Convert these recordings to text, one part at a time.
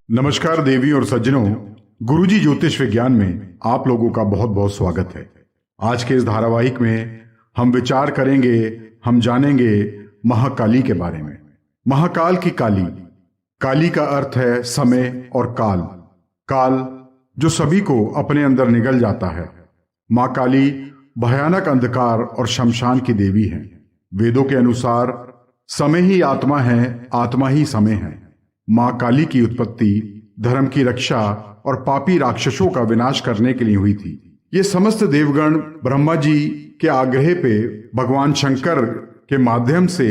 नमस्कार देवी और सज्जनों, गुरुजी ज्योतिष विज्ञान में आप लोगों का बहुत बहुत स्वागत है। आज के इस धारावाहिक में हम विचार करेंगे, हम जानेंगे महाकाली के बारे में। महाकाल की काली, काली का अर्थ है समय और काल। काल जो सभी को अपने अंदर निगल जाता है। माँ काली भयानक अंधकार और शमशान की देवी हैं। वेदों के अनुसार समय ही आत्मा है, आत्मा ही समय है। माँ काली की उत्पत्ति धर्म की रक्षा और पापी राक्षसों का विनाश करने के लिए हुई थी। ये समस्त देवगण ब्रह्मा जी के आग्रह पे भगवान शंकर के माध्यम से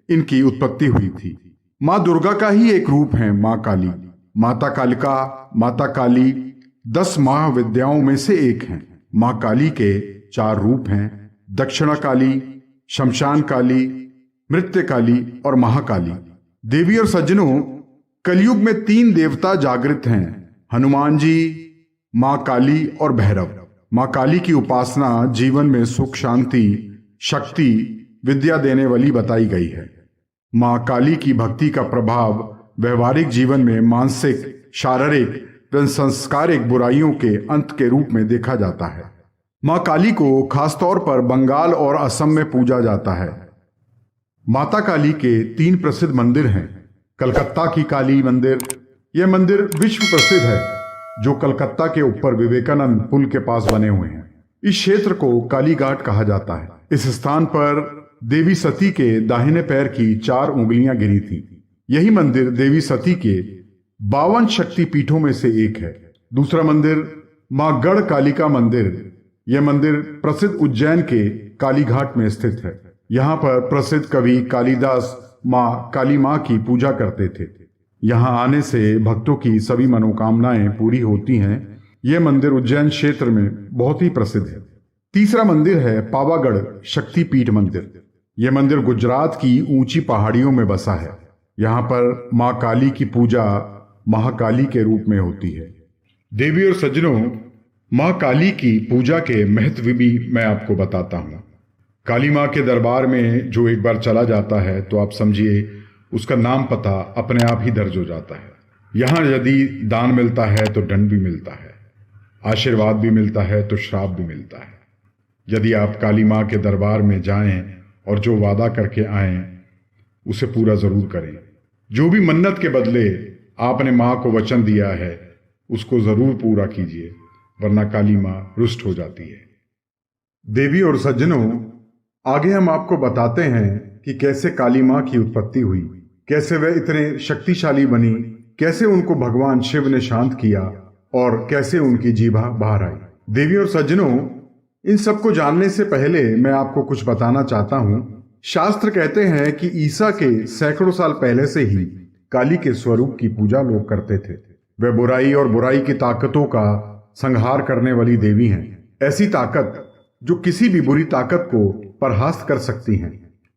इनकी उत्पत्ति हुई थी। माँ दुर्गा का ही एक रूप है माँ काली। माता कालिका, माता काली 10 महाविद्याओं में से एक हैं। माँ काली के 4 रूप हैं: दक्षिणा काली, शमशान काली, मृत्यु काली और महाकाली। देवी और सज्जनों, कलयुग में 3 देवता जागृत हैं: हनुमान जी, माँ काली और भैरव। माँ काली की उपासना जीवन में सुख, शांति, शक्ति, विद्या देने वाली बताई गई है। माँ काली की भक्ति का प्रभाव व्यवहारिक जीवन में मानसिक, शारीरिक व संस्कारिक बुराइयों के अंत के रूप में देखा जाता है। माँ काली को खासतौर पर बंगाल और असम में पूजा जाता है। माता काली के 3 प्रसिद्ध मंदिर हैं। कलकत्ता की काली मंदिर, यह मंदिर विश्व प्रसिद्ध है, जो कलकत्ता के ऊपर विवेकानंद पुल के पास बने हुए हैं। इस क्षेत्र को काली घाट कहा जाता है। इस स्थान पर देवी सती के दाहिने पैर की 4 उंगलियां गिरी थी। यही मंदिर देवी सती के 52 शक्ति पीठों में से एक है। दूसरा मंदिर मां गढ़ कालिका मंदिर, यह मंदिर प्रसिद्ध उज्जैन के काली घाट में स्थित है। यहाँ पर प्रसिद्ध कवि कालिदास माँ काली माँ की पूजा करते थे। यहाँ आने से भक्तों की सभी मनोकामनाएं पूरी होती हैं। यह मंदिर उज्जैन क्षेत्र में बहुत ही प्रसिद्ध है। तीसरा मंदिर है पावागढ़ शक्तिपीठ मंदिर। यह मंदिर गुजरात की ऊंची पहाड़ियों में बसा है। यहाँ पर माँ काली की पूजा महाकाली के रूप में होती है। देवी और सज्जनों, माँ काली की पूजा के महत्व भी मैं आपको बताता हूँ। काली माँ के दरबार में जो एक बार चला जाता है तो आप समझिए उसका नाम पता अपने आप ही दर्ज हो जाता है। यहाँ यदि दान मिलता है तो दंड भी मिलता है, आशीर्वाद भी मिलता है तो श्राप भी मिलता है। यदि आप काली माँ के दरबार में जाएं और जो वादा करके आएं उसे पूरा जरूर करें। जो भी मन्नत के बदले आपने माँ को वचन दिया है उसको जरूर पूरा कीजिए, वरना काली माँ रुष्ट हो जाती है। देवी और सज्जनों, आगे हम आपको बताते हैं कि कैसे काली माँ की उत्पत्ति हुई, कैसे वह इतने शक्तिशाली बनी, कैसे उनको भगवान शिव ने शांत किया और कैसे उनकी जीभा बाहर आई। देवी और सज्जनों, इन सबको जानने से पहले मैं आपको कुछ बताना चाहता हूँ। शास्त्र कहते हैं कि ईसा के सैकड़ों साल पहले से ही काली के स्वरूप की पूजा लोग करते थे। वह बुराई और बुराई की ताकतों का संहार करने वाली देवी हैं। ऐसी ताकत जो किसी भी बुरी ताकत को परास्त कर सकती हैं।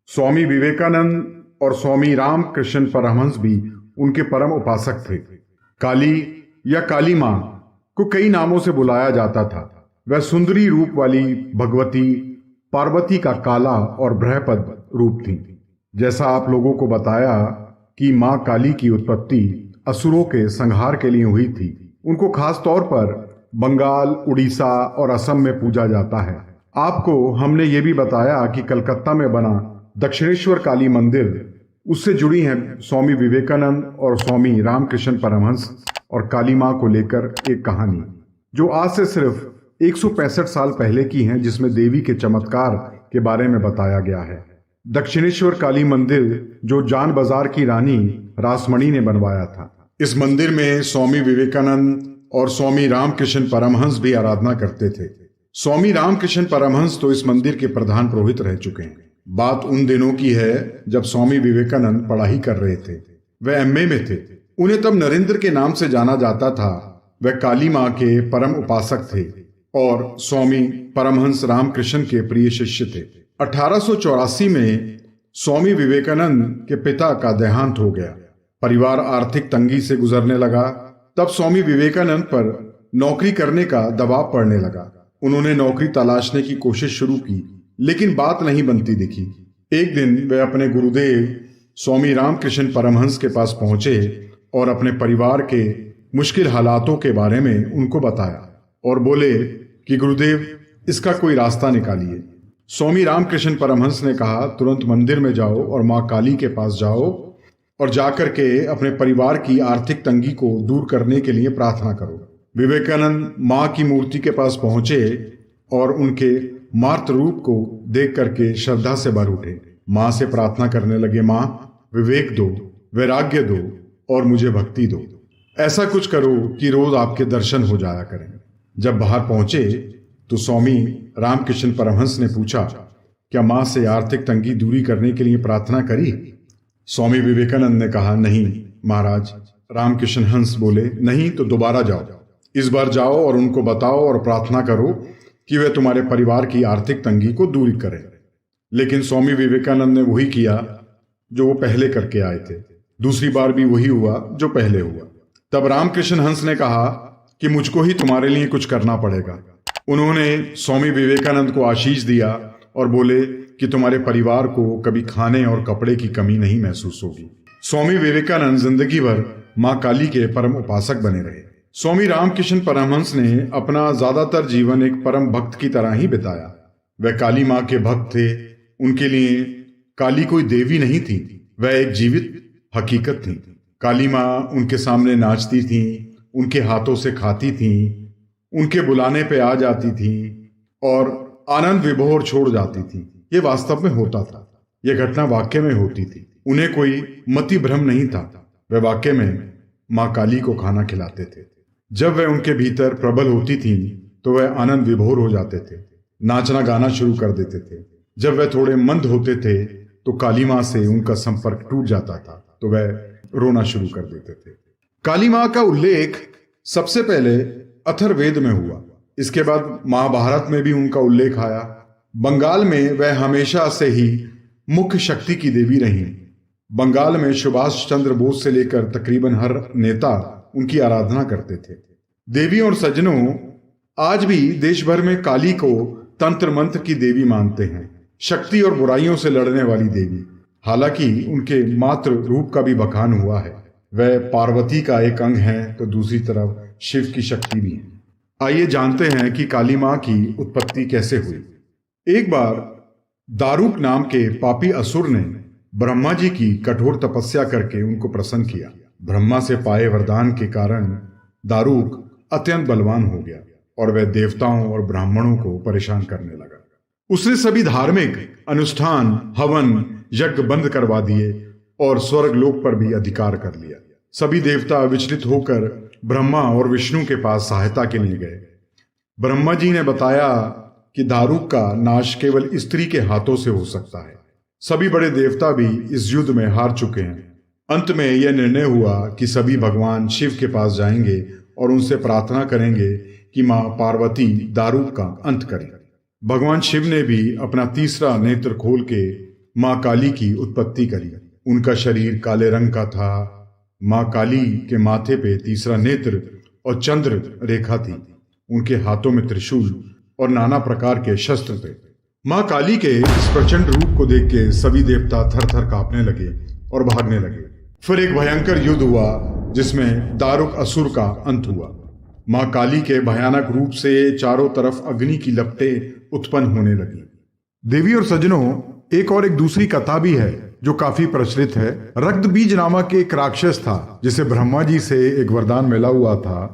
स्वामी विवेकानंद और स्वामी रामकृष्ण परमहंस भी उनके परम उपासक थे। काली या काली माँ को कई नामों से बुलाया जाता था। वह सुंदरी रूप वाली भगवती, पार्वती का काला और बृहपद रूप थी। जैसा आप लोगों को बताया कि माँ काली की उत्पत्ति असुरों के संहार के लिए हुई थी। उनको खास तौर पर बंगाल, उड़ीसा और असम में पूजा जाता है। आपको हमने ये भी बताया कि कलकत्ता में बना दक्षिणेश्वर काली मंदिर, उससे जुड़ी हैं स्वामी विवेकानंद और स्वामी रामकृष्ण परमहंस और काली माँ को लेकर एक कहानी, जो आज से सिर्फ 165 साल पहले की है, जिसमें देवी के चमत्कार के बारे में बताया गया है। दक्षिणेश्वर काली मंदिर जो जान बाजार की रानी रासमणी ने बनवाया था। इस मंदिर में स्वामी विवेकानंद और स्वामी रामकृष्ण परमहंस भी आराधना करते थे। स्वामी रामकृष्ण परमहंस तो इस मंदिर के प्रधान पुरोहित रह चुके हैं। बात उन दिनों की है जब स्वामी विवेकानंद पढ़ाई कर रहे थे। वह एमए में थे। उन्हें तब नरेंद्र के नाम से जाना जाता था। वह काली माँ के परम उपासक थे और स्वामी परमहंस रामकृष्ण के प्रिय शिष्य थे। 1884 में स्वामी विवेकानंद के पिता का देहांत हो गया। परिवार आर्थिक तंगी से गुजरने लगा। तब स्वामी विवेकानंद पर नौकरी करने का दबाव पड़ने लगा। उन्होंने नौकरी तलाशने की कोशिश शुरू की, लेकिन बात नहीं बनती दिखी। एक दिन वे अपने गुरुदेव स्वामी रामकृष्ण परमहंस के पास पहुंचे और अपने परिवार के मुश्किल हालातों के बारे में उनको बताया और बोले कि गुरुदेव, इसका कोई रास्ता निकालिए। स्वामी रामकृष्ण परमहंस ने कहा, तुरंत मंदिर में जाओ और माँ काली के पास जाओ और जाकर के अपने परिवार की आर्थिक तंगी को दूर करने के लिए प्रार्थना करो। विवेकानंद माँ की मूर्ति के पास पहुंचे और उनके मार्त रूप को देख करके श्रद्धा से भर उठे। माँ से प्रार्थना करने लगे, माँ विवेक दो, वैराग्य दो और मुझे भक्ति दो। ऐसा कुछ करो कि रोज आपके दर्शन हो जाया करें। जब बाहर पहुंचे तो स्वामी रामकृष्ण परमहंस ने पूछा, क्या माँ से आर्थिक तंगी दूरी करने के लिए प्रार्थना करी? स्वामी विवेकानंद ने कहा, नहीं महाराज। रामकृष्ण हंस बोले, नहीं तो दोबारा जाओ, इस बार जाओ और उनको बताओ और प्रार्थना करो कि वे तुम्हारे परिवार की आर्थिक तंगी को दूर करें। लेकिन स्वामी विवेकानंद ने वही किया जो वो पहले करके आए थे। दूसरी बार भी वही हुआ जो पहले हुआ। तब रामकृष्ण हंस ने कहा कि मुझको ही तुम्हारे लिए कुछ करना पड़ेगा। उन्होंने स्वामी विवेकानंद को आशीष दिया और बोले कि तुम्हारे परिवार को कभी खाने और कपड़े की कमी नहीं महसूस होगी। स्वामी विवेकानंद जिंदगी भर माँ काली के परम उपासक बने रहे। स्वामी रामकृष्ण परमहंस ने अपना ज्यादातर जीवन एक परम भक्त की तरह ही बिताया। वह काली माँ के भक्त थे। उनके लिए काली कोई देवी नहीं थी, वह एक जीवित हकीकत थी। काली माँ उनके सामने नाचती थी, उनके हाथों से खाती थी, उनके बुलाने पे आ जाती थी और आनंद विभोर छोड़ जाती थी। ये वास्तव में होता था। यह घटना वाक्य में होती थी। उन्हें कोई मति भ्रम नहीं था। वे वाक्य में माँ काली को खाना खिलाते थे। जब वह उनके भीतर प्रबल होती थी तो वह आनंद विभोर हो जाते थे, नाचना गाना शुरू कर देते थे। जब वह थोड़े मंद होते थे तो काली माँ से उनका संपर्क टूट जाता था तो वह रोना शुरू कर देते थे। काली माँ का उल्लेख सबसे पहले अथर्ववेद में हुआ। इसके बाद महाभारत में भी उनका उल्लेख आया। बंगाल में वह हमेशा से ही मुख्य शक्ति की देवी रही। बंगाल में सुभाष चंद्र बोस से लेकर तकरीबन हर नेता उनकी आराधना करते थे। देवी और सज्जनों, आज भी देश भर में काली को तंत्र मंत्र की देवी मानते हैं, शक्ति और बुराइयों से लड़ने वाली देवी। हालांकि उनके मात्र रूप का भी बखान हुआ है। वह पार्वती का एक अंग है तो दूसरी तरफ शिव की शक्ति भी है। आइए जानते हैं कि काली माँ की उत्पत्ति कैसे हुई। एक बार दारुक नाम के पापी असुर ने ब्रह्मा जी की कठोर तपस्या करके उनको प्रसन्न किया। ब्रह्मा से पाए वरदान के कारण दारुक अत्यंत बलवान हो गया और वह देवताओं और ब्राह्मणों को परेशान करने लगा। उसने सभी धार्मिक अनुष्ठान, हवन, यज्ञ बंद करवा दिए और स्वर्ग लोक पर भी अधिकार कर लिया। सभी देवता विचलित होकर ब्रह्मा और विष्णु के पास सहायता के लिए गए। ब्रह्मा जी ने बताया कि दारुक का नाश केवल स्त्री के हाथों से हो सकता है। सभी बड़े देवता भी इस युद्ध में हार चुके हैं। अंत में यह निर्णय हुआ कि सभी भगवान शिव के पास जाएंगे और उनसे प्रार्थना करेंगे कि माँ पार्वती दारुक का अंत करें। भगवान शिव ने भी अपना तीसरा नेत्र खोल के माँ काली की उत्पत्ति करी। उनका शरीर काले रंग का था। माँ काली के माथे पे तीसरा नेत्र और चंद्र रेखा थी। उनके हाथों में त्रिशूल और नाना प्रकार के शस्त्र थे। माँ काली के इस प्रचंड रूप को देख के सभी देवता थर थर कांपने लगे और भागने लगे। फिर एक भयंकर युद्ध हुआ जिसमें दारुक असुर का अंत हुआ। माँ काली के भयानक रूप से चारों तरफ अग्नि की लपटें उत्पन्न होने लगी। देवी और सज्जनों, एक दूसरी कथा भी है जो काफी प्रचलित है। रक्त बीज नामक एक राक्षस था जिसे ब्रह्मा जी से एक वरदान मिला हुआ था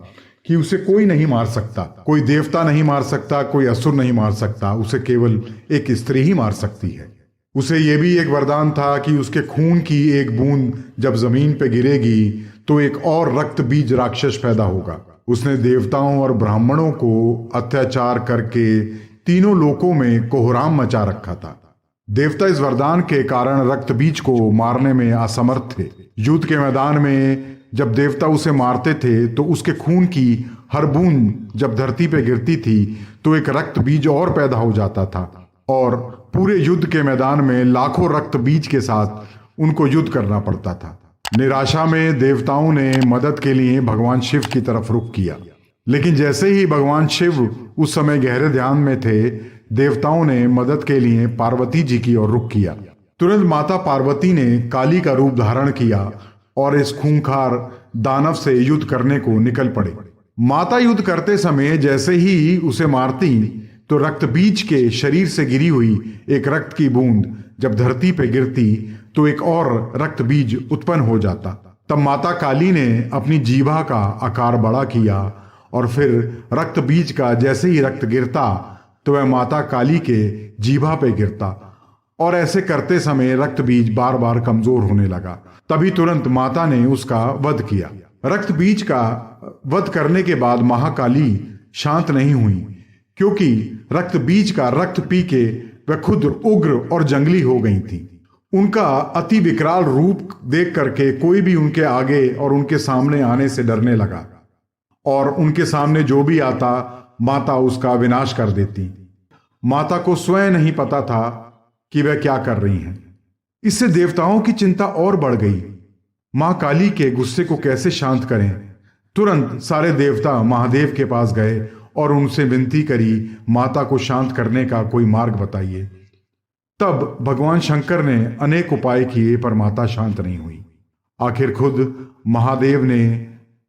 कि उसे कोई नहीं मार सकता, कोई देवता नहीं मार सकता, कोई असुर नहीं मार सकता, उसे केवल एक स्त्री ही मार सकती है। उसे यह भी एक वरदान था कि उसके खून की एक बूंद जब जमीन पे गिरेगी तो एक और रक्त बीज राक्षस पैदा होगा। उसने देवताओं और ब्राह्मणों को अत्याचार करके तीनों लोकों में कोहराम मचा रखा था। देवता इस वरदान के कारण रक्त बीज को मारने में असमर्थ थे। युद्ध के मैदान में जब देवता उसे मारते थे तो उसके खून की हर बूंद जब धरती पे गिरती थी तो एक रक्त बीज और पैदा हो जाता था और पूरे युद्ध के मैदान में लाखों रक्त बीज के साथ उनको युद्ध करना पड़ता था। निराशा में देवताओं ने मदद के लिए भगवान शिव की तरफ रुख किया, लेकिन जैसे ही भगवान शिव उस समय गहरे ध्यान में थे, देवताओं ने मदद के लिए पार्वती जी की ओर रुख किया। तुरंत माता पार्वती ने काली का रूप धारण किया और इस खूंखार दानव से युद्ध करने को निकल पड़े। माता युद्ध करते समय जैसे ही उसे मारती तो रक्त बीज के शरीर से गिरी हुई एक रक्त की बूंद जब धरती पे गिरती तो एक और रक्त बीज उत्पन्न हो जाता। तब माता काली ने अपनी जीभा का आकार बड़ा किया और फिर रक्त बीज का जैसे ही रक्त गिरता तो वह माता काली के जीभा पे गिरता और ऐसे करते समय रक्त बीज बार बार कमजोर होने लगा। तभी तुरंत माता ने उसका वध किया। रक्त बीज का वध करने के बाद महाकाली शांत नहीं हुई, क्योंकि रक्त बीज का रक्त पी के वह खुद उग्र और जंगली हो गई थी। उनका अति विकराल रूप देख करके कोई भी उनके आगे और उनके सामने आने से डरने लगा और उनके सामने जो भी आता माता उसका विनाश कर देती। माता को स्वयं नहीं पता था कि वह क्या कर रही हैं। इससे देवताओं की चिंता और बढ़ गई। मां काली के गुस्से को कैसे शांत करें। तुरंत सारे देवता महादेव के पास गए और उनसे विनती करी, माता को शांत करने का कोई मार्ग बताइए। तब भगवान शंकर ने अनेक उपाय किए पर माता शांत नहीं हुई। आखिर खुद महादेव ने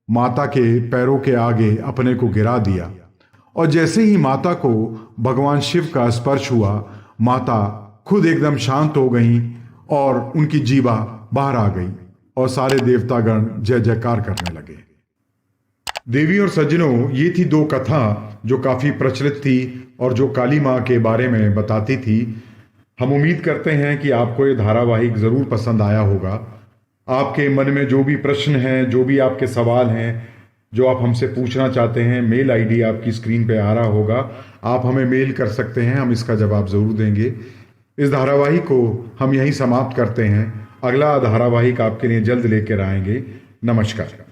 माता के पैरों के आगे अपने को गिरा दिया और जैसे ही माता को भगवान शिव का स्पर्श हुआ, माता खुद एकदम शांत हो गई और उनकी जीवा बाहर आ गई और सारे देवतागण जय जयकार करने लगे। देवी और सज्जनों, ये थी दो कथा जो काफी प्रचलित थी और जो काली माँ के बारे में बताती थी। हम उम्मीद करते हैं कि आपको ये धारावाहिक जरूर पसंद आया होगा। आपके मन में जो भी प्रश्न हैं, जो भी आपके सवाल हैं, जो आप हमसे पूछना चाहते हैं, मेल आईडी आपकी स्क्रीन पे आ रहा होगा, आप हमें मेल कर सकते हैं, हम इसका जवाब जरूर देंगे। इस धारावाहिक को हम यहीं समाप्त करते हैं। अगला धारावाहिक आपके लिए जल्द लेकर आएंगे। नमस्कार।